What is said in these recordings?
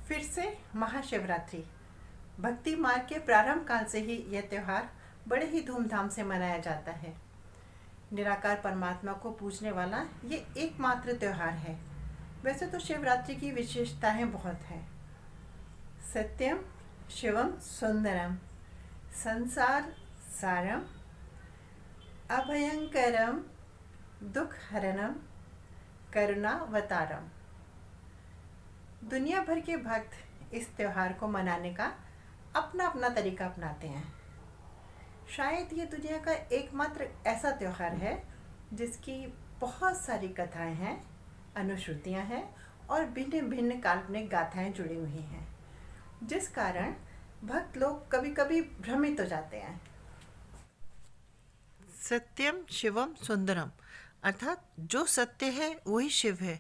फिर से महाशिवरात्रि। भक्ति मार्ग के प्रारंभ काल से ही यह त्यौहार बड़े ही धूमधाम से मनाया जाता है। निराकार परमात्मा को पूजने वाला ये एकमात्र त्यौहार है। वैसे तो शिवरात्रि की विशेषताएं बहुत हैं। सत्यम शिवम सुंदरम, संसार सारम, अभयंकरम, दुख हरणम, करुणावतारम। दुनिया भर के भक्त इस त्यौहार को मनाने का अपना अपना तरीका अपनाते हैं। शायद ये दुनिया का एकमात्र ऐसा त्यौहार है जिसकी बहुत सारी कथाएं हैं, अनुश्रुतियां हैं और भिन्न भिन्न काल्पनिक गाथाएं जुड़ी हुई हैं, जिस कारण भक्त लोग कभी कभी भ्रमित हो जाते हैं। सत्यम शिवम सुंदरम अर्थात जो सत्य है वही शिव है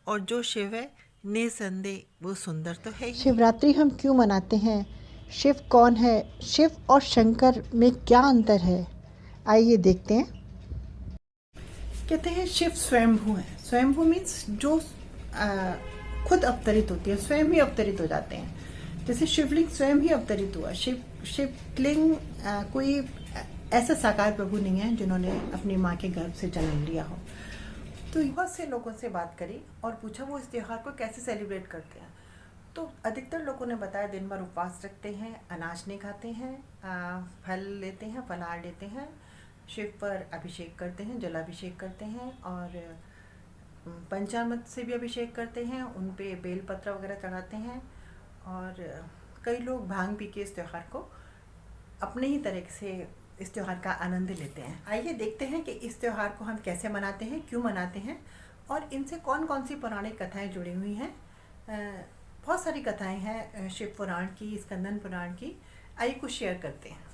और जो शिव है निसंदेह वो सुंदर तो है ही। शिवरात्रि हम क्यों मनाते हैं? शिव कौन है? शिव और शंकर में क्या अंतर है? आइए देखते हैं। कहते हैं शिव स्वयंभू है। स्वयंभू मीन्स जो खुद अवतरित होती है, स्वयं ही अवतरित हो जाते हैं। जैसे शिवलिंग स्वयं ही अवतरित हुआ। शिवलिंग कोई ऐसा साकार प्रभु नहीं है जिन्होंने अपनी माँ के गर्भ से जन्म लिया हो। तो बहुत से लोगों से बात करी और पूछा वो इस त्योहार को कैसे सेलिब्रेट करते हैं। तो अधिकतर लोगों ने बताया दिन भर उपवास रखते हैं, अनाज नहीं खाते हैं, फल लेते हैं, फलाहार लेते हैं, शिव पर अभिषेक करते हैं, जलाभिषेक करते हैं और पंचामृत से भी अभिषेक करते हैं, उन पे बेलपत्र वगैरह चढ़ाते हैं। और कई लोग भांग पी के इस त्यौहार को अपने ही तरह से इस त्यौहार का आनंद लेते हैं। आइए देखते हैं कि इस त्यौहार को हम कैसे मनाते हैं, क्यों मनाते हैं और इनसे कौन कौन सी पौराणिक कथाएं जुड़ी हुई हैं। बहुत सारी कथाएं हैं शिव पुराण की, स्कंदन पुराण की। आइए कुछ शेयर करते हैं।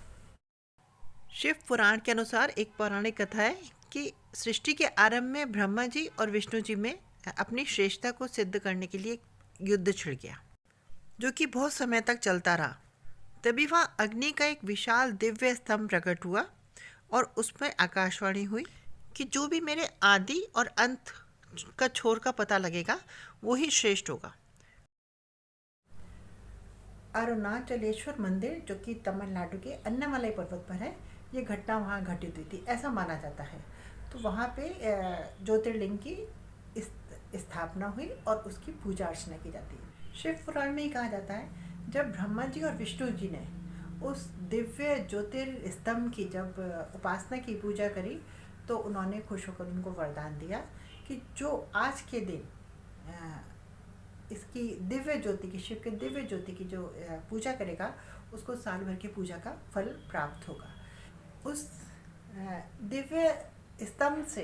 शिव पुराण के अनुसार एक पौराणिक कथा है कि सृष्टि के आरंभ में ब्रह्मा जी और विष्णु जी में अपनी श्रेष्ठता को सिद्ध करने के लिए युद्ध छिड़ गया, जो कि बहुत समय तक चलता रहा। तभी वहाँ अग्नि का एक विशाल दिव्य स्तंभ प्रकट हुआ और उसमें आकाशवाणी हुई कि जो भी मेरे आदि और अंत का छोर का पता लगेगा वो ही श्रेष्ठ होगा। अरुणाचलेश्वर मंदिर, जो कि तमिलनाडु के अन्नामलाई पर्वत पर है, ये घटना वहाँ घटित हुई थी, ऐसा माना जाता है। तो वहाँ पे ज्योतिर्लिंग की स्थापना हुई और उसकी पूजा अर्चना की जाती है। शिव पुराण में ही कहा जाता है जब ब्रह्मा जी और विष्णु जी ने उस दिव्य ज्योतिर्स्तंभ की जब उपासना की, पूजा करी, तो उन्होंने खुश होकर उनको वरदान दिया कि जो आज के दिन इसकी दिव्य ज्योति की, शिव के दिव्य ज्योति की जो पूजा करेगा उसको साल भर की पूजा का फल प्राप्त होगा। उस दिव्य स्तंभ से,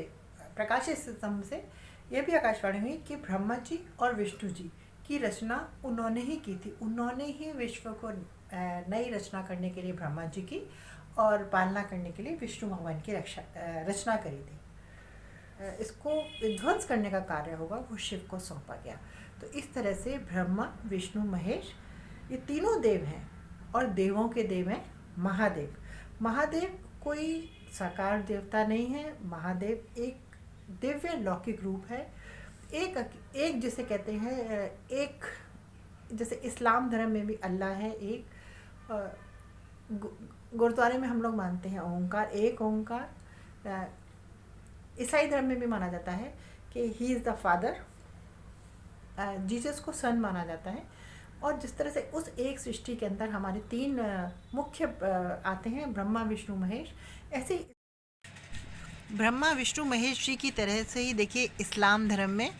प्रकाशित स्तंभ से यह भी आकाशवाणी हुई कि ब्रह्मा जी और विष्णु जी की रचना उन्होंने ही की थी। उन्होंने ही विश्व को नई रचना करने के लिए ब्रह्मा जी की और पालना करने के लिए विष्णु भगवान की रचना करी थी। इसको विध्वंस करने का कार्य होगा वो शिव को सौंपा गया। तो इस तरह से ब्रह्मा, विष्णु, महेश ये तीनों देव हैं और देवों के देव हैं महादेव। महादेव कोई साकार देवता नहीं है। महादेव एक दिव्य लौकिक रूप है। एक जिसे कहते हैं, एक जैसे इस्लाम धर्म में भी अल्लाह है, एक गुरुद्वारे में हम लोग मानते हैं ओंकार, एक ओंकार। ईसाई धर्म में भी माना जाता है कि he is the father, Jesus को सन माना जाता है। और जिस तरह से उस एक सृष्टि के अंदर हमारे तीन मुख्य आते हैं, ब्रह्मा, विष्णु, महेश, ऐसे ब्रह्मा, विष्णु, महेश जी की तरह से ही देखिए इस्लाम धर्म में,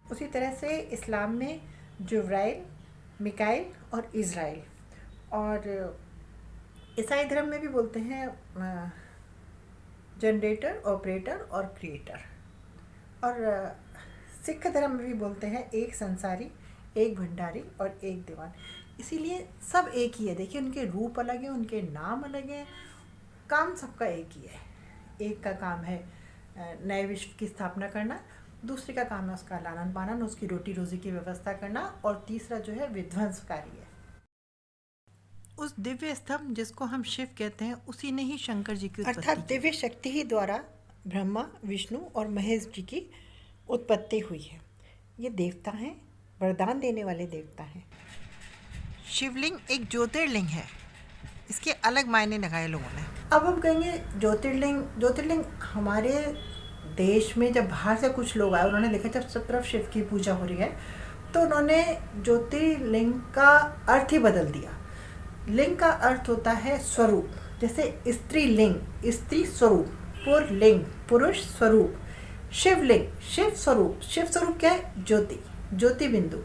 उसी तरह से इस्लाम में जिब्राइल, मिकाइल और इज़राइल, और ईसाई धर्म में भी बोलते हैं जनरेटर, ऑपरेटर और क्रिएटर, और सिख धर्म में भी बोलते हैं एक संसारी, एक भंडारी और एक दीवान। इसीलिए सब एक ही है। देखिए उनके रूप अलग हैं, उनके नाम अलग हैं, काम सबका एक ही है। एक का काम है नए विश्व की स्थापना करना, दूसरे का काम है उसका लालन पालन, उसकी रोटी रोजी की व्यवस्था करना, और तीसरा जो है विध्वंसकारी है। उस दिव्य स्तंभ जिसको हम शिव कहते हैं उसी ने ही शंकर जी की उत्पत्ति, अर्थात दिव्य शक्ति ही द्वारा ब्रह्मा, विष्णु और महेश जी की उत्पत्ति हुई है। ये देवता हैं, वरदान देने वाले देवता हैं। शिवलिंग एक ज्योतिर्लिंग है, इसके अलग मायने लगाए लोगों ने। अब हम कहेंगे ज्योतिर्लिंग हमारे देश में जब बाहर से कुछ लोग आए, उन्होंने देखा जब सब तरफ शिव की पूजा हो रही है, तो उन्होंने ज्योतिर्लिंग का अर्थ ही बदल दिया। लिंग का अर्थ होता है स्वरूप, जैसे स्त्रीलिंग स्त्री स्वरूप, पुरलिंग पुरुष स्वरूप, शिवलिंग शिव स्वरूप क्या है? ज्योति बिंदु।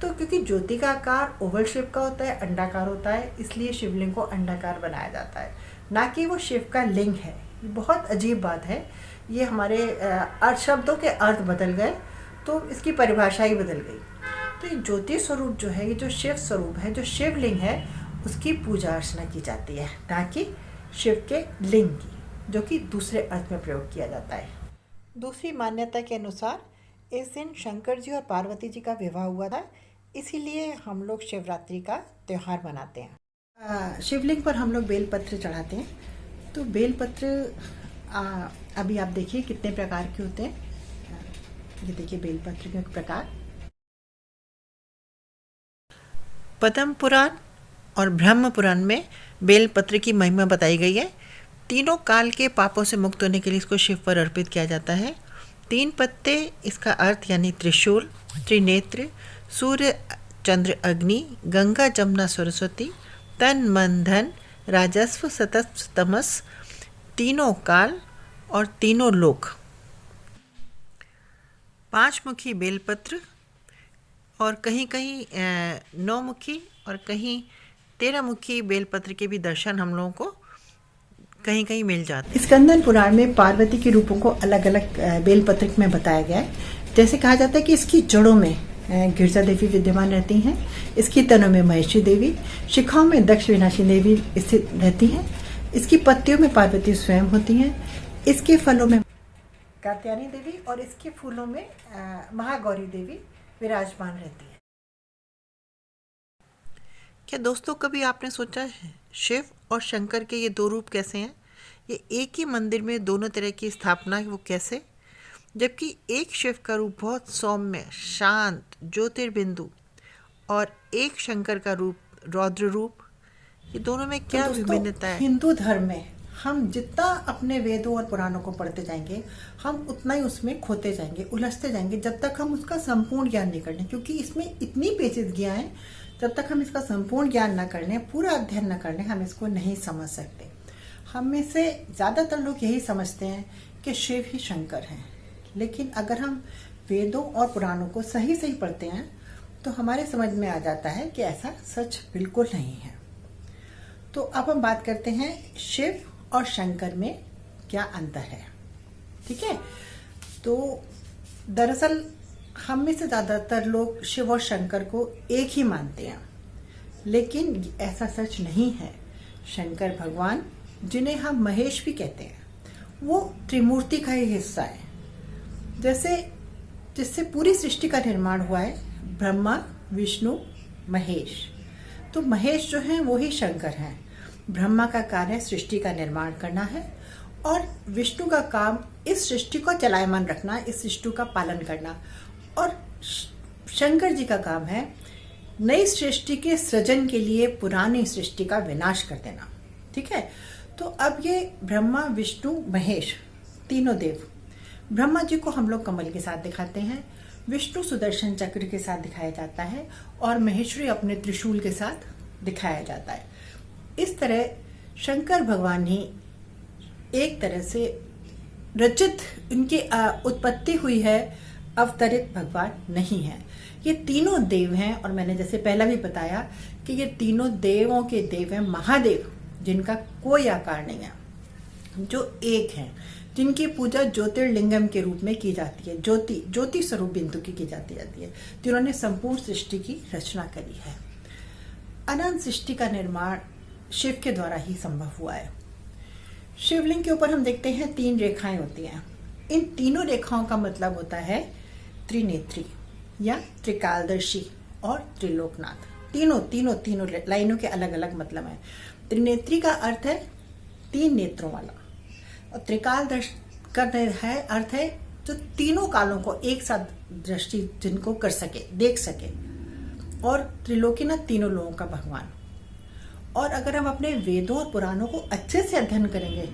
तो क्योंकि ज्योति का आकार ओवल शेप का होता है, अंडाकार होता है, इसलिए शिवलिंग को अंडाकार बनाया जाता है, ना कि वो शिव का लिंग है। बहुत अजीब बात है, ये हमारे शब्दों के अर्थ बदल गए तो इसकी परिभाषा ही बदल गई। तो ये ज्योति स्वरूप जो है, ये जो शिव स्वरूप है, जो शिवलिंग है, उसकी पूजा अर्चना की जाती है, ना कि शिव के लिंग की, जो कि दूसरे अर्थ में प्रयोग किया जाता है। दूसरी मान्यता के अनुसार इस दिन शंकर जी और पार्वती जी का विवाह हुआ था, इसीलिए हम लोग शिवरात्रि का त्यौहार मनाते हैं। शिवलिंग पर हम लोग बेलपत्र चढ़ाते हैं। तो बेलपत्र अभी आप देखिए कितने प्रकार के होते हैं। ये देखिए बेलपत्र के प्रकार। पद्म पुराण और ब्रह्म पुराण में बेलपत्र की महिमा बताई गई है। तीनों काल के पापों से मुक्त होने के लिए इसको शिव पर अर्पित किया जाता है। 3 पत्ते, इसका अर्थ यानी त्रिशूल, त्रिनेत्र, सूर्य चंद्र अग्नि, गंगा जमुना सरस्वती, तन मन धन, राजस्व सतत तमस, तीनों काल और तीनों लोक। 5 मुखी बेलपत्र और कहीं कहीं 9 मुखी और कहीं 13 मुखी बेलपत्र के भी दर्शन हम लोगों को कहीं कहीं मिल जाते हैं। स्कंदन पुराण में पार्वती के रूपों को अलग अलग बेलपत्र में बताया गया है। जैसे कहा जाता है कि इसकी जड़ों में गिरजा देवी विद्यमान रहती हैं, इसकी तनों में महेश्वरी देवी, शिखाओं में दक्ष विनाशिनी देवी स्थित रहती हैं, इसकी पत्तियों में पार्वती स्वयं होती हैं, इसके फलों में कात्यायनी देवी और इसके फूलों में महागौरी देवी विराजमान रहती है। क्या दोस्तों कभी आपने सोचा है शिव और शंकर के ये 2 रूप कैसे हैं? ये एक ही मंदिर में दोनों तरह की स्थापना है, वो कैसे? जबकि एक शिव का रूप बहुत सौम्य, शांत, ज्योतिर्बिंदु और एक शंकर का रूप रौद्र रूप, ये दोनों में क्या विभिन्नता है? हिंदू धर्म में हम जितना अपने वेदों और पुराणों को पढ़ते जाएंगे, हम उतना ही उसमें खोते जाएंगे, उलझते जाएंगे, जब तक हम उसका संपूर्ण ज्ञान नहीं कर लें। क्योंकि इसमें इतनी पेचीदगियां हैं, जब तक हम इसका संपूर्ण ज्ञान ना कर लें, पूरा अध्ययन ना कर लें, हम इसको नहीं समझ सकते। हम में से ज़्यादातर लोग यही समझते हैं कि शिव ही शंकर हैं, लेकिन अगर हम वेदों और पुराणों को सही सही पढ़ते हैं तो हमारे समझ में आ जाता है कि ऐसा सच बिल्कुल नहीं है। तो अब हम बात करते हैं शिव और शंकर में क्या अंतर है। ठीक है, तो दरअसल हम में से ज़्यादातर लोग शिव और शंकर को एक ही मानते हैं, लेकिन ऐसा सच नहीं है। शंकर भगवान, जिन्हें हम महेश भी कहते हैं, वो त्रिमूर्ति का ही हिस्सा है। जैसे जिससे पूरी सृष्टि का निर्माण हुआ है, ब्रह्मा, विष्णु, महेश। तो महेश जो हैं वो ही शंकर हैं। ब्रह्मा का कार्य सृष्टि का निर्माण करना है और विष्णु का काम इस सृष्टि को चलायमान रखना, इस सृष्टि का पालन करना, और शंकर जी का काम है नई सृष्टि के सृजन के लिए पुरानी सृष्टि का विनाश कर देना। ठीक है, तो अब ये ब्रह्मा, विष्णु, महेश तीनों देव, ब्रह्मा जी को हम लोग कमल के साथ दिखाते हैं, विष्णु सुदर्शन चक्र के साथ दिखाया जाता है और महेश्वरी अपने त्रिशूल के साथ दिखाया जाता है। इस तरह शंकर भगवान ही एक तरह से रचित, इनकी उत्पत्ति हुई है, अवतरित भगवान नहीं है। ये तीनों देव हैं और मैंने जैसे पहला भी बताया कि ये तीनों देवों के देव हैं, महादेव, जिनका कोई आकार नहीं है, जो एक हैं, जिनकी पूजा ज्योतिर्लिंगम के रूप में की जाती है, ज्योति स्वरूप बिंदु की जाती है, जिन्होंने संपूर्ण सृष्टि की रचना करी है। अनंत सृष्टि का निर्माण शिव के द्वारा ही संभव हुआ है। शिवलिंग के ऊपर हम देखते हैं 3 रेखाएं होती हैं। इन तीनों रेखाओं का मतलब होता है त्रिनेत्री या त्रिकालदर्शी और त्रिलोकनाथ। तीनों लाइनों के अलग अलग मतलब हैं। त्रिनेत्री का अर्थ है 3 नेत्रों वाला, और त्रिकालदर्श का अर्थ है जो तीनों कालों को एक साथ दृष्टि जिनको कर सके, देख सके, और त्रिलोकीनाथ तीनों लोगों का भगवान। और अगर हम अपने वेदों और पुराणों को अच्छे से अध्ययन करेंगे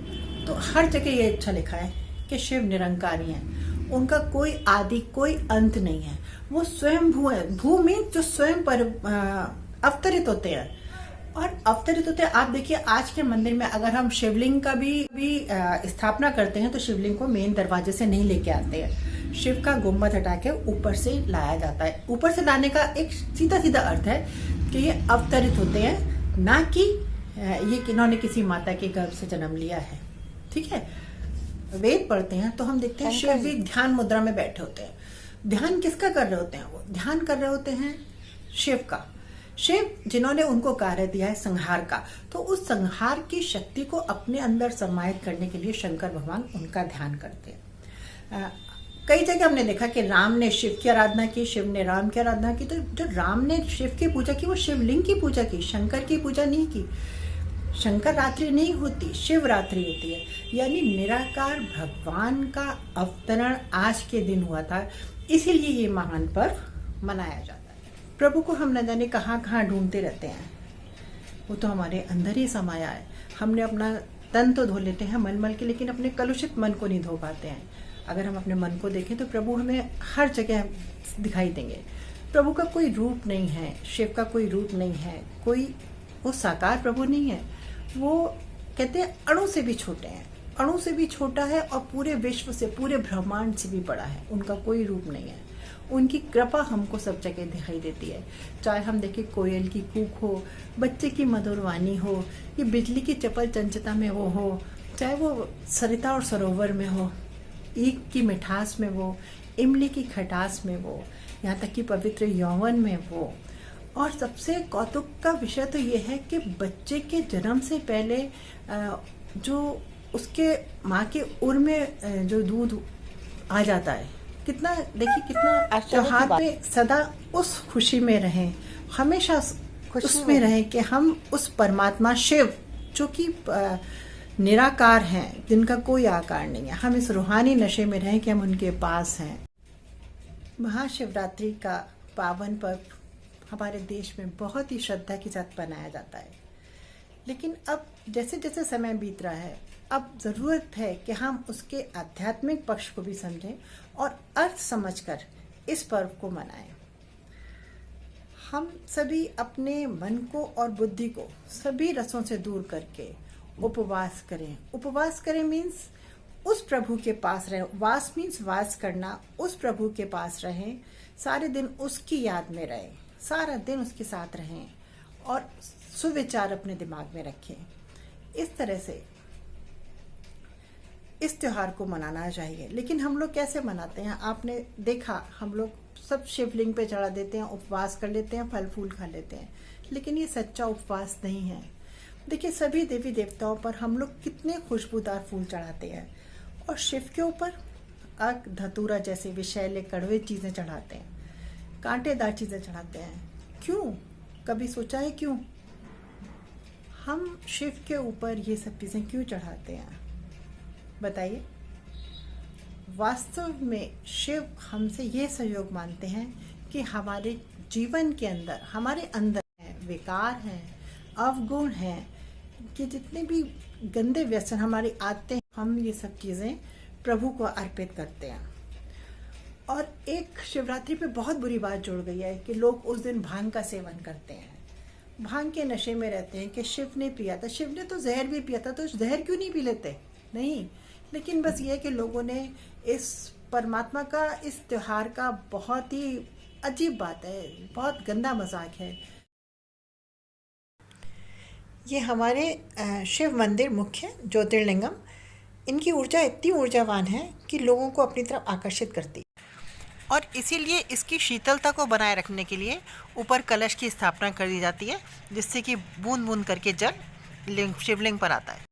तो हर जगह ये अच्छा लिखा है कि शिव निरंकारी हैं, उनका कोई आदि कोई अंत नहीं है, वो स्वयं भू है। भू में जो स्वयं पर अवतरित होते हैं और अवतरित होते हैं। आप देखिए आज के मंदिर में अगर हम शिवलिंग का भी स्थापना करते हैं तो शिवलिंग को मेन दरवाजे से नहीं लेके आते हैं, शिव का गुम्बद हटा के ऊपर से लाया जाता है। ऊपर से लाने का एक सीधा सीधा अर्थ है कि ये अवतरित होते हैं, ना कि ये इन्होंने किसी माता के गर्भ से जन्म लिया है। ठीक है, वेद पढ़ते हैं तो हम देखते हैं शिव भी ध्यान मुद्रा में बैठे होते हैं। ध्यान किसका कर रहे होते हैं? वो ध्यान कर रहे होते हैं शिव का। शिव जिन्होंने उनको कार्य दिया है संहार का, तो उस संहार की शक्ति को अपने अंदर समाहित करने के लिए शंकर भगवान उनका ध्यान करते हैं। कई जगह हमने देखा कि राम ने शिव की आराधना की, शिव ने राम की आराधना की। तो जो राम ने शिव की पूजा की वो शिवलिंग की पूजा की, शंकर की पूजा नहीं की। शंकर रात्रि नहीं होती, शिवरात्रि होती है, यानी निराकार भगवान का अवतरण आज के दिन हुआ था, इसीलिए ये महान पर्व मनाया जाता है। प्रभु को हम न जाने कहाँ कहाँ ढूंढते रहते हैं, वो तो हमारे अंदर ही समाया है। हमने अपना तन तो धो लेते हैं मल मल के, लेकिन अपने कलुषित मन को नहीं धो पाते हैं। अगर हम अपने मन को देखें तो प्रभु हमें हर जगह दिखाई देंगे। प्रभु का कोई रूप नहीं है, शिव का कोई रूप नहीं है, कोई वो साकार प्रभु नहीं है। वो कहते हैं अणु से भी छोटे हैं, अणु से भी छोटा है और पूरे विश्व से, पूरे ब्रह्मांड से भी बड़ा है। उनका कोई रूप नहीं है, उनकी कृपा हमको सब जगह दिखाई देती है। चाहे हम देखें कोयल की कूक हो, बच्चे की मधुर वाणी हो, ये बिजली की चपल चंचता में वो हो, चाहे वो सरिता और सरोवर में हो, ईख की मिठास में वो, इमली की खटास में वो, यहाँ तक कि पवित्र यौवन में वो। और सबसे कौतुक का विषय तो ये है कि बच्चे के जन्म से पहले जो उसके माँ के उर में जो दूध आ जाता है, कितना देखिए कितना त्योहार पे सदा उस खुशी में रहें, हमेशा उसमें रहें कि हम उस परमात्मा शिव जो कि निराकार हैं, जिनका कोई आकार नहीं है, हम इस रूहानी नशे में रहें कि हम उनके पास हैं। महाशिवरात्रि का पावन पर्व हमारे देश में बहुत ही श्रद्धा के साथ मनाया जाता है, लेकिन अब जैसे जैसे समय बीत रहा है, अब ज़रूरत है कि हम उसके आध्यात्मिक पक्ष को भी समझें और अर्थ समझकर इस पर्व को मनाएं। हम सभी अपने मन को और बुद्धि को सभी रसों से दूर करके उपवास करें। उपवास करें मीन्स उस प्रभु के पास रहें। वास मीन्स वास करना, उस प्रभु के पास रहें, सारे दिन उसकी याद में रहें, सारा दिन उसके साथ रहें और सुविचार अपने दिमाग में रखें। इस तरह से इस त्योहार को मनाना चाहिए। लेकिन हम लोग कैसे मनाते हैं? आपने देखा, हम लोग सब शिवलिंग पे चढ़ा देते हैं, उपवास कर लेते हैं, फल फूल खा लेते हैं, लेकिन ये सच्चा उपवास नहीं है। देखिए, सभी देवी देवताओं पर हम लोग कितने खुशबूदार फूल चढ़ाते हैं और शिव के ऊपर अर्क धतूरा जैसे विषैले कड़वे चीजें चढ़ाते हैं, कांटेदार चीजें चढ़ाते हैं। क्यों? कभी सोचा है क्यों हम शिव के ऊपर ये सब चीजें क्यों चढ़ाते हैं? बताइए। वास्तव में शिव हमसे ये सहयोग मानते हैं कि हमारे जीवन के अंदर, हमारे अंदर है विकार हैं, अवगुण हैं, कि जितने भी गंदे व्यसन हमारे आते हैं, हम ये सब चीजें प्रभु को अर्पित करते हैं। और एक शिवरात्रि पे बहुत बुरी बात जुड़ गई है कि लोग उस दिन भांग का सेवन करते हैं, भांग के नशे में रहते हैं कि शिव ने पिया था, शिव ने तो जहर भी पिया था, तो जहर क्यों नहीं पी लेते? नहीं, लेकिन बस ये कि लोगों ने इस परमात्मा का, इस त्योहार का बहुत ही अजीब बात है, बहुत गंदा मजाक है। ये हमारे शिव मंदिर मुख्य ज्योतिर्लिंगम, इनकी ऊर्जा इतनी ऊर्जावान है कि लोगों को अपनी तरफ आकर्षित करती है, और इसीलिए इसकी शीतलता को बनाए रखने के लिए ऊपर कलश की स्थापना कर दी जाती है, जिससे कि बूंद बूंद करके जल शिवलिंग पर आता है।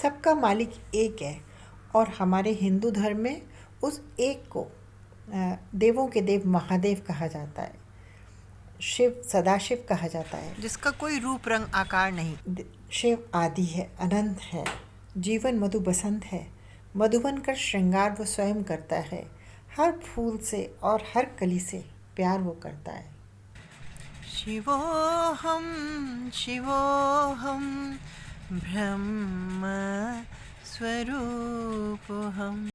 सबका मालिक एक है, और हमारे हिंदू धर्म में उस एक को देवों के देव महादेव कहा जाता है, शिव सदाशिव कहा जाता है, जिसका कोई रूप रंग आकार नहीं। शिव आदि है, अनंत है, जीवन मधु बसंत है, मधुबन कर श्रृंगार वो स्वयं करता है, हर फूल से और हर कली से प्यार वो करता है। शिवोहम शिवोहम ब्रह्म स्वरूपोहम।